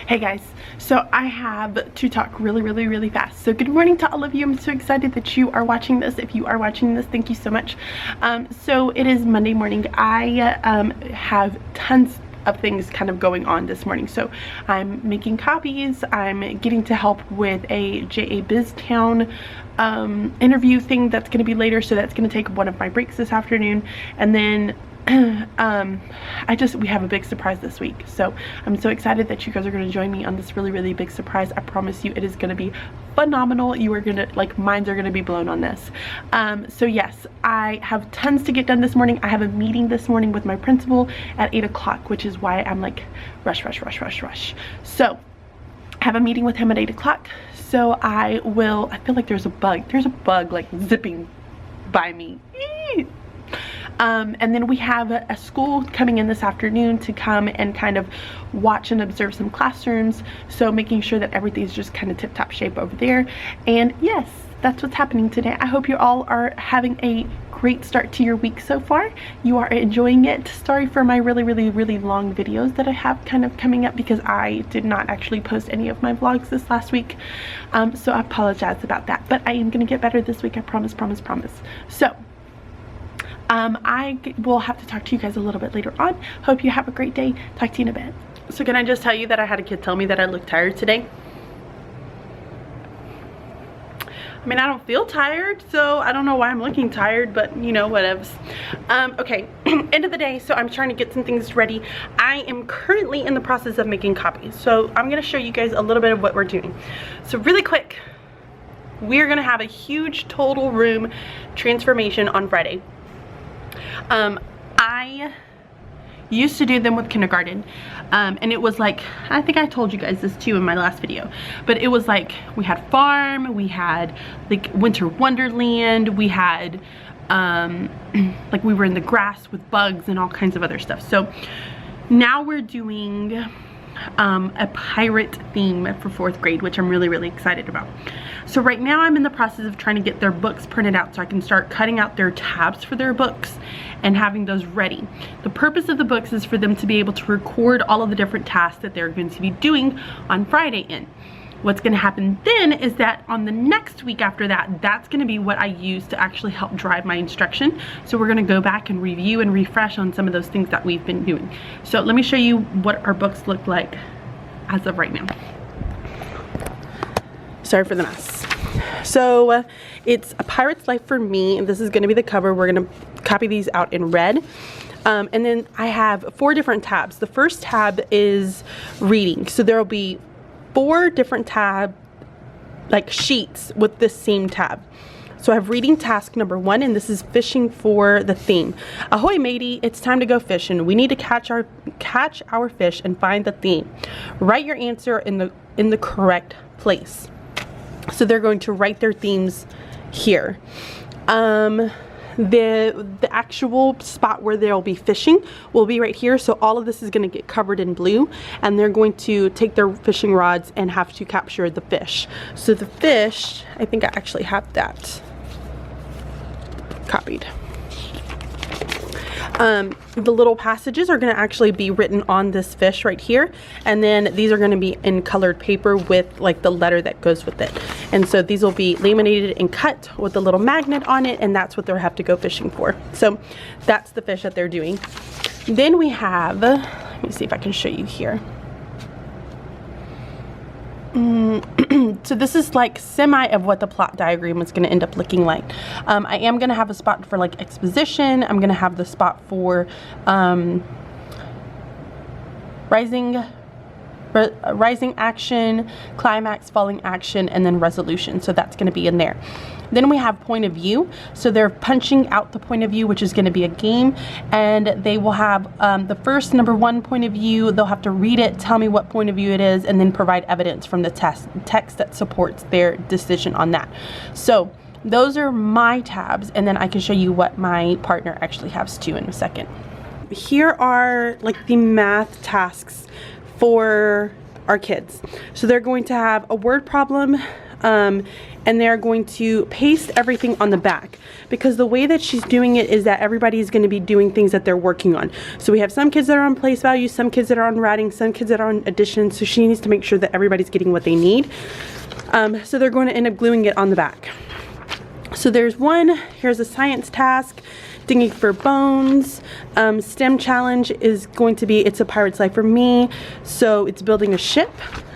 Hey guys, so I have to talk really fast. So good morning to all of you. I'm so excited that you are watching this. If you are watching this, thank you so much. So it is Monday morning. I have tons of things kind of going on this morning. So I'm making copies. I'm getting to help with a JA BizTown interview thing that's going to be later. So that's going to take one of my breaks this afternoon. And then we have a big surprise this week, so I'm so excited that you guys are going to join me on this really big surprise. I promise you it is going to be phenomenal. You are gonna, like, minds are going to be blown on this. So yes, I have tons to get done this morning. I have a meeting this morning with my principal at 8 o'clock, which is why I'm like rush. So I have a meeting with him at 8 o'clock, so I feel like there's a bug like zipping by me. And then we have a school coming in this afternoon to come and kind of watch and observe some classrooms. So making sure that everything's just kind of tip-top shape over there. And yes, that's what's happening today. I hope you all are having a great start to your week so far. You are enjoying it. Sorry for my really long videos that I have kind of coming up, because I did not actually post any of my vlogs this last week. So I apologize about that. But I am going to get better this week. I promise. So I will have to talk to you guys a little bit later on. Hope you have a great day. Talk to you in a bit. So can I just tell you that I had a kid tell me that I look tired today? I mean, I don't feel tired, so I don't know why I'm looking tired, but you know, whatevs. Okay, end of the day, so I'm trying to get some things ready. I am currently in the process of making copies, so I'm going to show you guys a little bit of what we're doing. So really quick, we're going to have a huge total room transformation on Friday. I used to do them with kindergarten, and it was like, I think I told you guys this too in my last video, but it was like we had farm, we had like winter wonderland, we had like we were in the grass with bugs and all kinds of other stuff. So now we're doing a pirate theme for 4th grade, which I'm really excited about. So right now I'm in the process of trying to get their books printed out so I can start cutting out their tabs for their books and having those ready. The purpose of the books is for them to be able to record all of the different tasks that they're going to be doing on Friday in. What's going to happen then is that on the next week after that, that's going to be what I use to actually help drive my instruction. So we're going to go back and review and refresh on some of those things that we've been doing. So let me show you what our books look like as of right now. Sorry for the mess. So it's A Pirate's Life for Me, and this is going to be the cover. We're going to copy these out in red. And then I have 4 different tabs. The first tab is reading. So there will be 4 different tab like sheets with this same tab. So I have reading task number 1, and this is fishing for the theme. Ahoy matey, it's time to go fishing. We need to catch our fish and find the theme. Write your answer in the correct place. So they're going to write their themes here. The actual spot where they'll be fishing will be right here. So all of this is going to get covered in blue, and they're going to take their fishing rods and have to capture the fish. So the fish, I think I actually have that copied. The little passages are going to actually be written on this fish right here, and then these are going to be in colored paper with like the letter that goes with it. And so these will be laminated and cut with a little magnet on it, and that's what they'll have to go fishing for. So that's the fish that they're doing. Then we have, let me see if I can show you here. So this is like semi of what the plot diagram is going to end up looking like. I am going to have a spot for like exposition. I'm going to have the spot for rising action, climax, falling action, and then resolution. So that's going to be in there. Then we have point of view. So they're punching out the point of view, which is going to be a game, and they will have the first number 1 point of view. They'll have to read it, tell me what point of view it is, and then provide evidence from the text that supports their decision on that. So those are my tabs, and then I can show you what my partner actually has too in a second. Here are like the math tasks for our kids. So they're going to have a word problem, and they're going to paste everything on the back, because the way that she's doing it is that everybody's going to be doing things that they're working on. So we have some kids that are on place value, some kids that are on writing, some kids that are on addition, so she needs to make sure that everybody's getting what they need. So they're going to end up gluing it on the back. So there's one, here's a science task, digging for bones. STEM challenge is going to be, it's a pirate's life for me, so it's building a ship.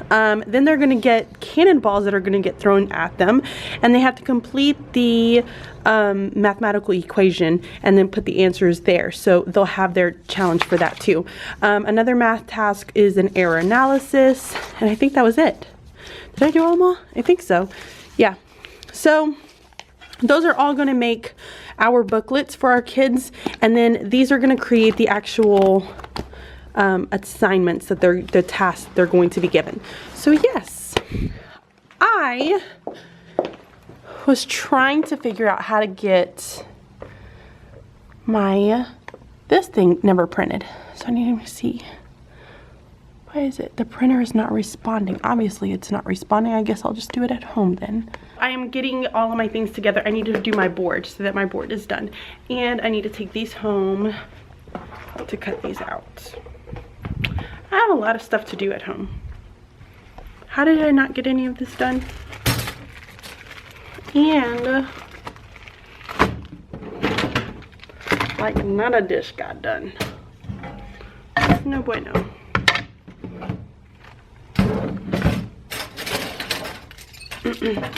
Then they're going to get cannonballs that are going to get thrown at them, and they have to complete the mathematical equation and then put the answers there. So they'll have their challenge for that too. Another math task is an error analysis, and I think that was it. Did I do all of them? I think so. Yeah. So those are all going to make our booklets for our kids, and then these are going to create the actual assignments that the tasks they're going to be given. So yes, I was trying to figure out how to get this thing never printed. So I need to see, why is it the printer is not responding? Obviously it's not responding. I guess I'll just do it at home then. I am getting all of my things together. I need to do my board so that my board is done, and I need to take these home to cut these out. I have a lot of stuff to do at home. How did I not get any of this done? And like not a dish got done. No bueno.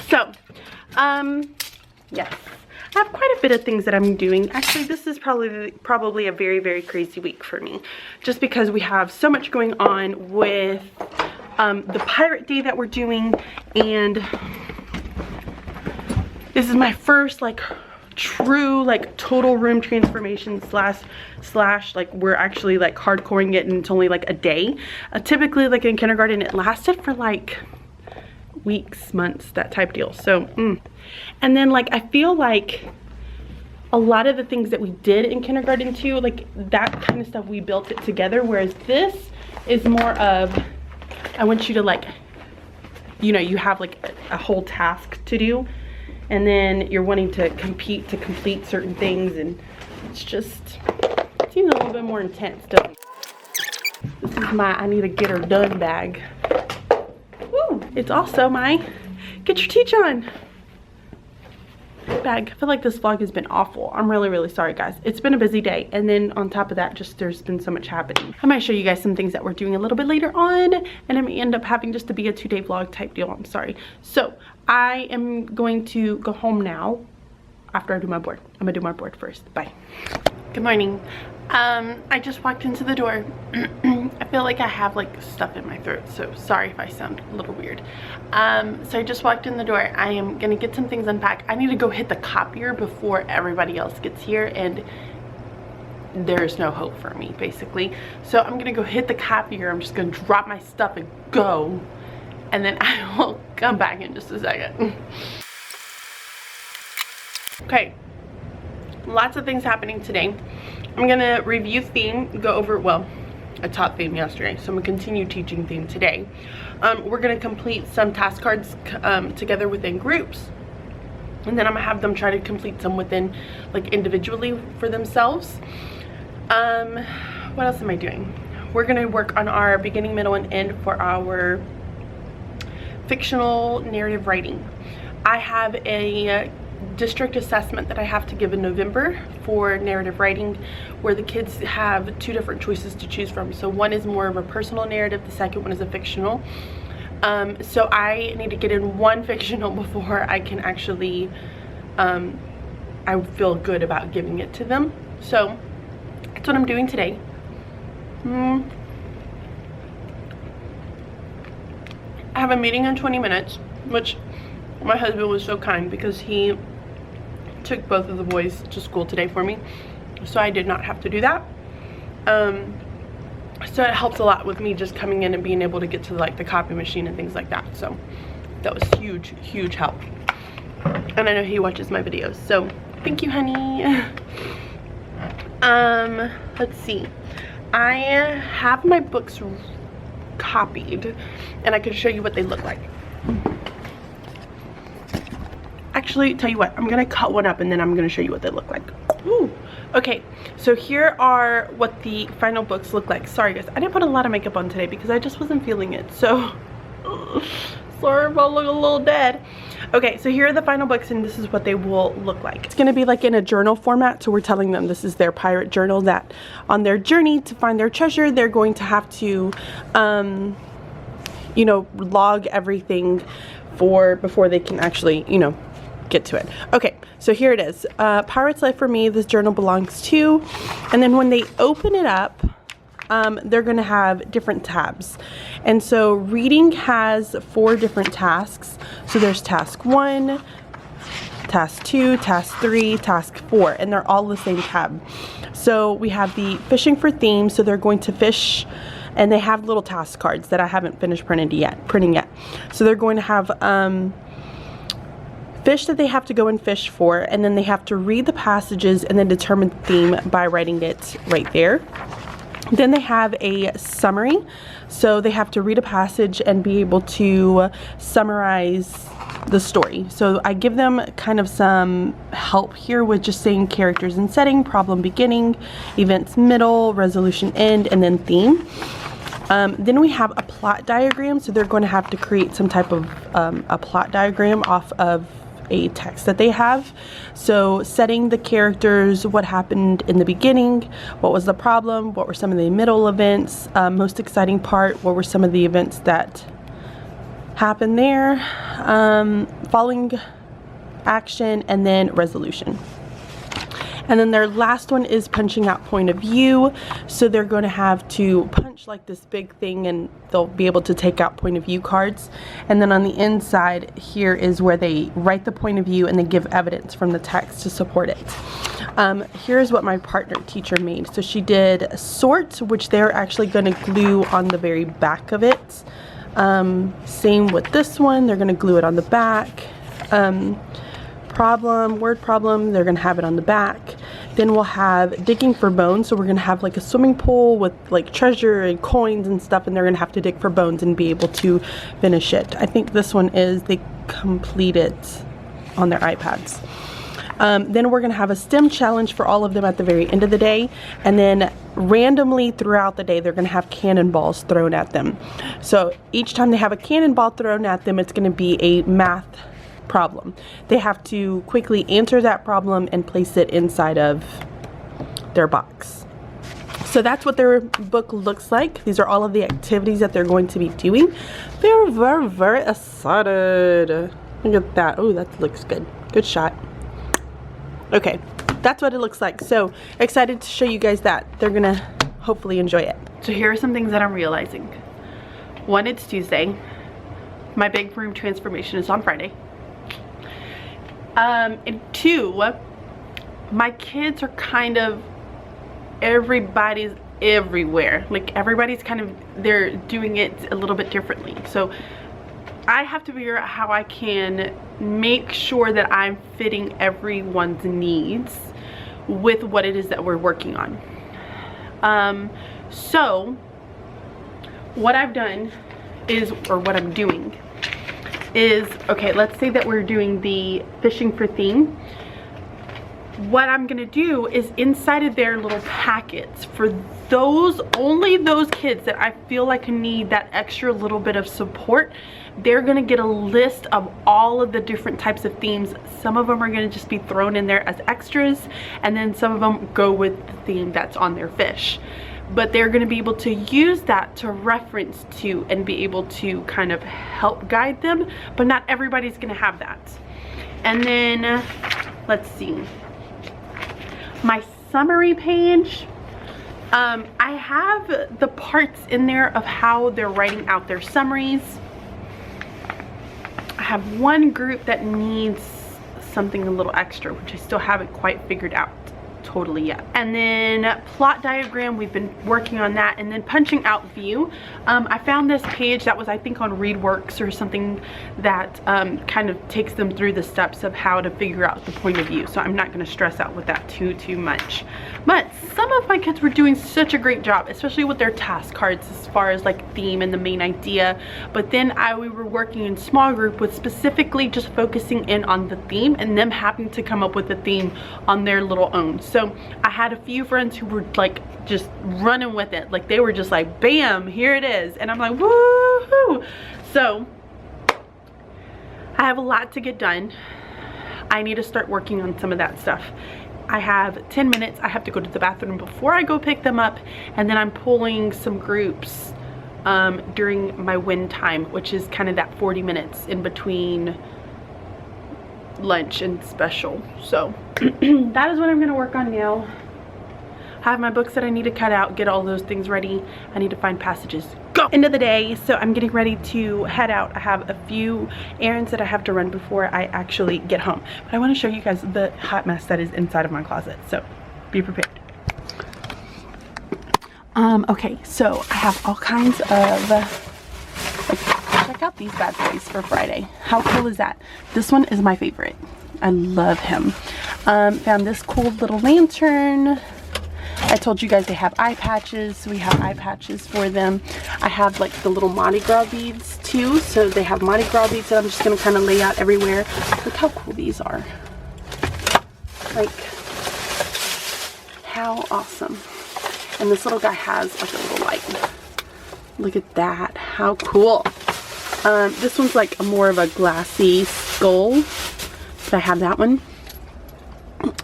So, yes. I have quite a bit of things that I'm doing. Actually, this is probably a very, very crazy week for me, just because we have so much going on with the Pirate Day that we're doing, and this is my first like true like total room transformation slash like we're actually like hardcoring it, and it's only like a day. Typically like in kindergarten it lasted for like weeks, months, that type deal. So and then like I feel like a lot of the things that we did in kindergarten too, like that kind of stuff, we built it together, whereas this is more of, I want you to like, you know, you have like a whole task to do, and then you're wanting to compete to complete certain things, and it's just, it seems a little bit more intense, doesn't it? This is my I need to get her done bag. Woo! It's also my get your teach on bag. I feel like this vlog has been awful. I'm really, really sorry guys. It's been a busy day, and then on top of that, just there's been so much happening. I might show you guys some things that we're doing a little bit later on, and I may end up having just to be a 2-day vlog type deal. I'm sorry. So I am going to go home now after I do my board. I'm gonna do my board first. Bye. Good morning. I just walked into the door. I feel like I have like stuff in my throat, so sorry if I sound a little weird. So I just walked in the door. I am gonna get some things unpacked. I need to go hit the copier before everybody else gets here, and there's no hope for me basically. So I'm gonna go hit the copier. I'm just gonna drop my stuff and go, and then I will come back in just a second. Okay, lots of things happening today. I'm gonna review theme, go over, well, I taught theme yesterday, so I'm gonna continue teaching theme today. We're gonna complete some task cards together within groups, and then I'm gonna have them try to complete some within, like individually for themselves. What else am I doing? We're gonna work on our beginning, middle, and end for our fictional narrative writing. I have a district assessment that I have to give in November for narrative writing, where the kids have 2 different choices to choose from. So one is more of a personal narrative, the second one is a fictional. So I need to get in one fictional before I can actually I feel good about giving it to them. So that's what I'm doing today. I have a meeting in 20 minutes, which my husband was so kind because he took both of the boys to school today for me, so I did not have to do that. So it helps a lot with me just coming in and being able to get to like the copy machine and things like that. So that was huge help, and I know he watches my videos, so thank you, honey. Let's see, I have my books copied and I can show you what they look like. actually, tell you what, I'm gonna cut one up and then I'm gonna show you what they look like. Ooh. Okay, so here are what the final books look like. Sorry guys, I didn't put a lot of makeup on today because I just wasn't feeling it, so sorry if I look a little dead. Okay, so here are the final books and this is what they will look like. It's gonna be like in a journal format, so we're telling them this is their pirate journal, that on their journey to find their treasure, they're going to have to, you know, log everything before they can actually, you know, get to it. Okay, so here it is. Pirate's Life for Me, this journal belongs to, and then when they open it up, they're gonna have different tabs. And so reading has 4 different tasks. So there's task 1, task 2, task 3, task 4, and they're all the same tab. So we have the fishing for theme, so they're going to fish, and they have little task cards that I haven't finished printing yet. So they're going to have fish that they have to go and fish for, and then they have to read the passages and then determine the theme by writing it right there. Then they have a summary, so they have to read a passage and be able to summarize the story. So I give them kind of some help here with just saying characters and setting, problem beginning, events middle, resolution end, and then theme. Then we have a plot diagram, so they're going to have to create some type of a plot diagram off of a text that they have. So setting the characters, what happened in the beginning, what was the problem, what were some of the middle events, most exciting part, what were some of the events that happened there, following action, and then resolution. And then their last one is punching out point of view. So they're going to have to punch like this big thing and they'll be able to take out point of view cards. And then on the inside here is where they write the point of view and they give evidence from the text to support it. Here's what my partner teacher made. So she did sort, which they're actually going to glue on the very back of it. Same with this one, they're going to glue it on the back. Problem, word problem, they're gonna have it on the back. Then we'll have digging for bones, so we're gonna have like a swimming pool with like treasure and coins and stuff, and they're gonna have to dig for bones and be able to finish it. I think this one is they complete it on their iPads. Then we're gonna have a STEM challenge for all of them at the very end of the day, and then randomly throughout the day they're gonna have cannonballs thrown at them. So each time they have a cannonball thrown at them, it's gonna be a math problem. They have to quickly answer that problem and place it inside of their box. So that's what their book looks like. These are all of the activities that they're going to be doing. They're very, very excited. Look at that. Oh, that looks good. Good shot. Okay, that's what it looks like. So excited to show you guys that. They're gonna hopefully enjoy it. So here are some things that I'm realizing. 1, it's Tuesday. My big room transformation is on Friday. And 2, my kids are kind of, everybody's everywhere. Like everybody's kind of, they're doing it a little bit differently. So I have to figure out how I can make sure that I'm fitting everyone's needs with what it is that we're working on. So what I've done is, or what I'm doing is, okay, let's say that we're doing the fishing for theme. What I'm gonna do is inside of their little packets for those, only those kids that I feel like need that extra little bit of support, they're gonna get a list of all of the different types of themes. Some of them are gonna just be thrown in there as extras, and then some of them go with the theme that's on their fish. But they're going to be able to use that to reference to and be able to kind of help guide them, but not everybody's going to have that. And then let's see, my summary page, I have the parts in there of how they're writing out their summaries. I have one group that needs something a little extra, which I still haven't quite figured out totally yet. And then plot diagram, we've been working on that, and then punching out view. I found this page that was, I think, on ReadWorks or something that kind of takes them through the steps of how to figure out the point of view. So I'm not going to stress out with that too much. But some of my kids were doing such a great job, especially with their task cards as far as like theme and the main idea. But then we were working in small group with specifically just focusing in on the theme and them having to come up with a theme on their little own. So I had a few friends who were like just running with it. Like they were just like, bam, here it is. And I'm like, woohoo. So I have a lot to get done. I need to start working on some of that stuff. I have 10 minutes. I have to go to the bathroom before I go pick them up. And then I'm pulling some groups during my win time, which is kind of that 40 minutes in between lunch and special. So that is what I'm going to work on now. I have my books that I need to cut out, get all those things ready. I need to find passages. Go! End of the day, so I'm getting ready to head out. I have a few errands that I have to run before I actually get home. But I want to show you guys the hot mess that is inside of my closet, so be prepared. Okay, so I have all kinds of, check out these bad boys for Friday. How cool is that? This one is my favorite. I love him. Found this cool little lantern. I told you guys they have eye patches, so we have eye patches for them. I have like the little Mardi Gras beads too, so they have Mardi Gras beads that I'm just going to kind of lay out everywhere. Look how cool these are. Like, how awesome. And this little guy has like a little light. Look at that, how cool. This one's like more of a glassy skull, so I have that one.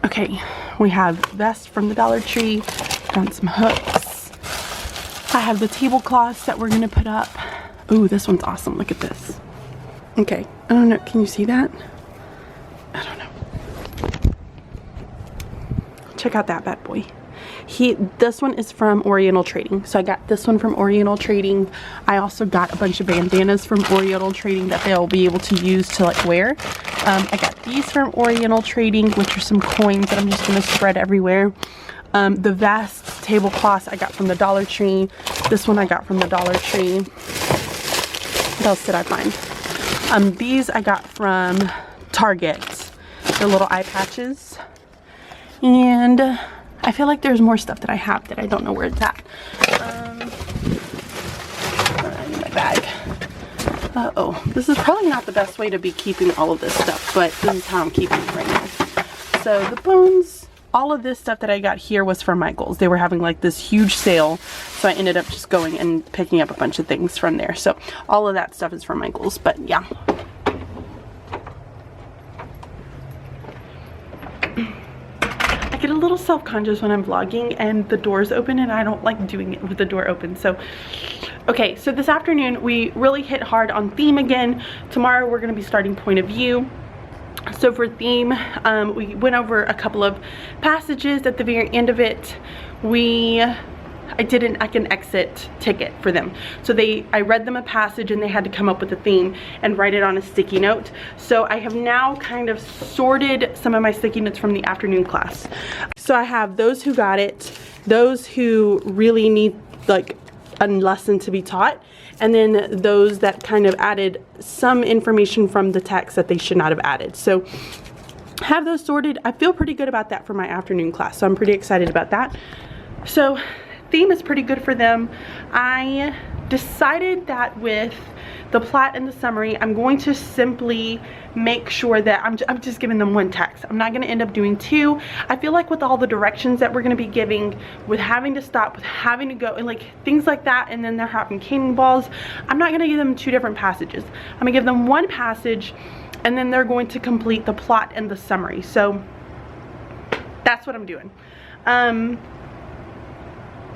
Okay, we have vest from the Dollar Tree, found some hooks. I have the tablecloths that we're gonna put up. Ooh, this one's awesome, look at this. Okay, I don't know, can you see that? I don't know. Check out that bad boy. This one is from Oriental Trading. So I got this one from Oriental Trading. I also got a bunch of bandanas from Oriental Trading that they'll be able to use to like wear. I got these from Oriental Trading, which are some coins that I'm just going to spread everywhere. The vest tablecloths I got from the Dollar Tree. This one I got from the Dollar Tree. What else did I find? These I got from Target. They're little eye patches. And I feel like there's more stuff that I have that I don't know where it's at. In my bag. Uh-oh. This is probably not the best way to be keeping all of this stuff, but this is how I'm keeping it right now. So the bones, all of this stuff that I got here was from Michael's. They were having like this huge sale, so I ended up just going and picking up a bunch of things from there. So all of that stuff is from Michael's, but yeah. Get a little self-conscious when I'm vlogging and the door's open, and I don't like doing it with the door open. So okay, so this afternoon we really hit hard on theme again. Tomorrow we're going to be starting point of view. So for theme, we went over a couple of passages. At the very end of it, I did an exit ticket for them. So I read them a passage and they had to come up with a theme and write it on a sticky note. So I have now kind of sorted some of my sticky notes from the afternoon class. So I have those who got it, those who really need like a lesson to be taught, and then those that kind of added some information from the text that they should not have added. So have those sorted. I feel pretty good about that for my afternoon class, so I'm pretty excited about that. So theme is pretty good for them. I decided that with the plot and the summary, I'm going to simply make sure that I'm just giving them one text. I'm not going to end up doing two. I feel like with all the directions that we're going to be giving, with having to stop, with having to go, and like things like that, and then they're having canning balls, I'm not going to give them two different passages. I'm going to give them one passage, and then they're going to complete the plot and the summary. So that's what I'm doing.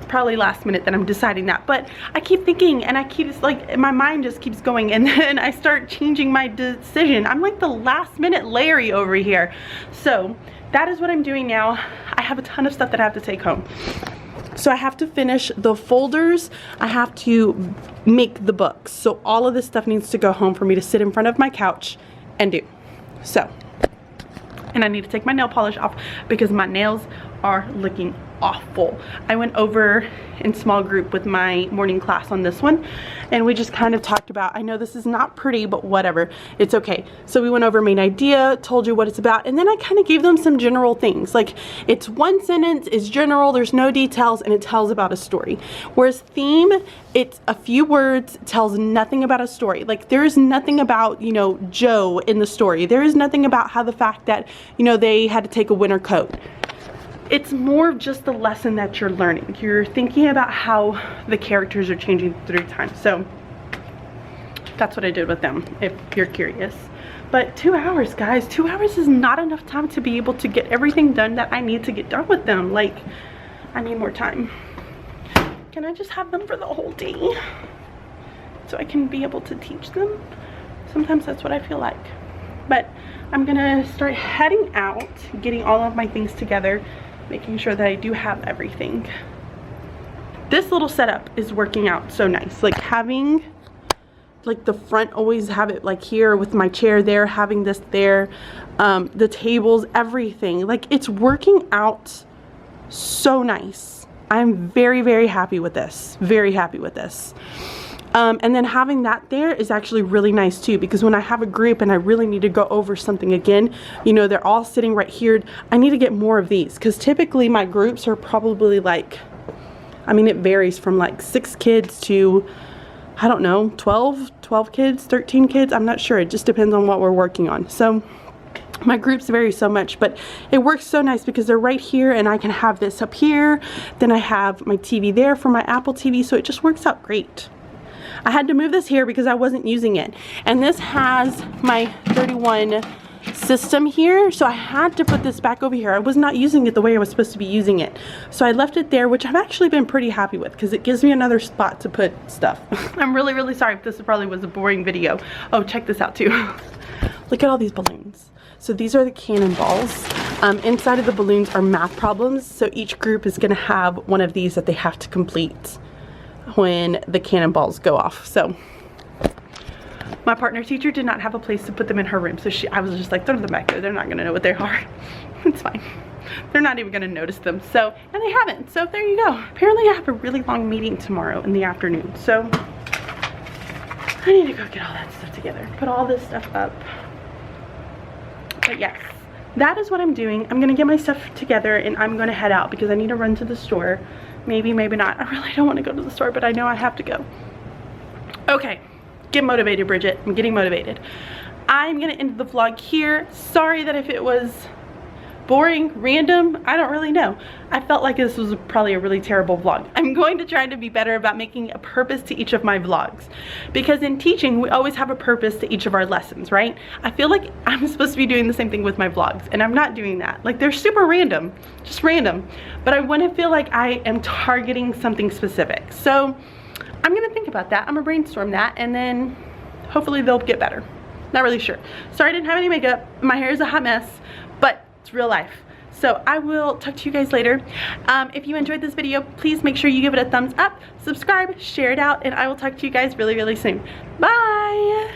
Probably last minute that I'm deciding that, but I keep thinking and I keep like my mind just keeps going, and then I start changing my decision. I'm like the last minute Larry over here. So that is what I'm doing now. I have a ton of stuff that I have to take home. So I have to finish the folders. I have to make the books. So all of this stuff needs to go home for me to sit in front of my couch and do. So, and I need to take my nail polish off because my nails are looking awful. I went over in small group with my morning class on this one, and we just kind of talked about, I know this is not pretty, but whatever, it's okay. So we went over main idea, told you what it's about, and then I kind of gave them some general things. Like, it's one sentence, it's general, there's no details, and it tells about a story. Whereas theme, it's a few words, tells nothing about a story. Like, there is nothing about, you know, Joe in the story. There is nothing about how the fact that, you know, they had to take a winter coat. It's more of just the lesson that you're learning. You're thinking about how the characters are changing through time. So that's what I did with them, if you're curious. But 2 hours, guys, 2 hours is not enough time to be able to get everything done that I need to get done with them. Like, I need more time. Can I just have them for the whole day so I can be able to teach them? Sometimes that's what I feel like. But I'm gonna start heading out, getting all of my things together, making sure that I do have everything. This little setup is working out so nice. Like, having like the front, always have it like here with my chair there, having this there, the tables, everything. Like, it's working out so nice. I'm very, very happy with this. Very happy with this. And then having that there is actually really nice too, because when I have a group and I really need to go over something again, you know, they're all sitting right here. I need to get more of these, because typically my groups are probably like, I mean, it varies from like 6 kids to, I don't know, 12 kids, 13 kids. I'm not sure. It just depends on what we're working on. So my groups vary so much, but it works so nice because they're right here, and I can have this up here. Then I have my TV there for my Apple TV. So it just works out great. I had to move this here because I wasn't using it. And this has my 31 system here. So I had to put this back over here. I was not using it the way I was supposed to be using it. So I left it there, which I've actually been pretty happy with because it gives me another spot to put stuff. I'm really, really sorry if this probably was a boring video. Oh, check this out too. Look at all these balloons. So these are the cannonballs. Inside of the balloons are math problems. So each group is gonna have one of these that they have to complete when the cannonballs go off. So my partner teacher did not have a place to put them in her room, so I was just like, throw them back there, they're not gonna know what they are. It's fine, they're not even gonna notice them. So, and they haven't, so there you go. Apparently I have a really long meeting tomorrow in the afternoon, so I need to go get all that stuff together, put all this stuff up. But yes, that is what I'm doing. I'm gonna get my stuff together and I'm gonna head out because I need to run to the store. Maybe, maybe not. I really don't want to go to the store, but I know I have to go. Okay, get motivated, Bridget. I'm getting motivated. I'm gonna end the vlog here. Sorry that if it was boring, random, I don't really know. I felt like this was probably a really terrible vlog. I'm going to try to be better about making a purpose to each of my vlogs, because in teaching we always have a purpose to each of our lessons, right? I feel like I'm supposed to be doing the same thing with my vlogs, and I'm not doing that. Like, they're super random, just random, but I want to feel like I am targeting something specific. So I'm gonna think about that. I'm gonna brainstorm that, and then hopefully they'll get better. Not really sure. Sorry I didn't have any makeup. My hair is a hot mess, but it's real life. So I will talk to you guys later. If you enjoyed this video, please make sure you give it a thumbs up, subscribe, share it out, and I will talk to you guys really, really soon. Bye!